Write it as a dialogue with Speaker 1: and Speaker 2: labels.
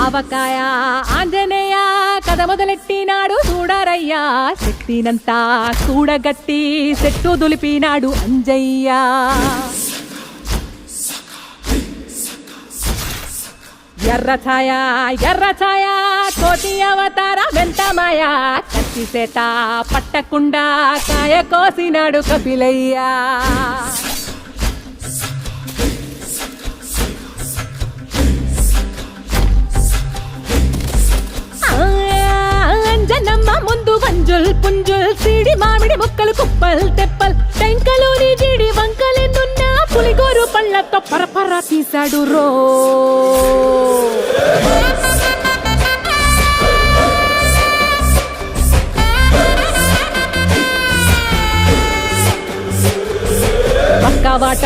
Speaker 1: ఆవకాయ ఆంజనేయ కథ మొదలెట్టినాడు చూడరయ్యా శక్తినంతా కూడగట్టి చెట్టు దులిపినాడు అంజయ్య ఎర్ర ఛాయ కోటి అవతార వెంటమాయ కత్తి సేట పట్టకుండా కాయ కోసినాడు కపిలయ్యా అంజనమ్మ ముందు వంజుల్ పుంజుల్ సీడి మామిడి ముక్కలు కుప్పల్ తెప్పల్ టెంకలోని జీడి వంకలెన్నున్నా పులిగోరు పళ్ళతో పరపర తీశాడు రో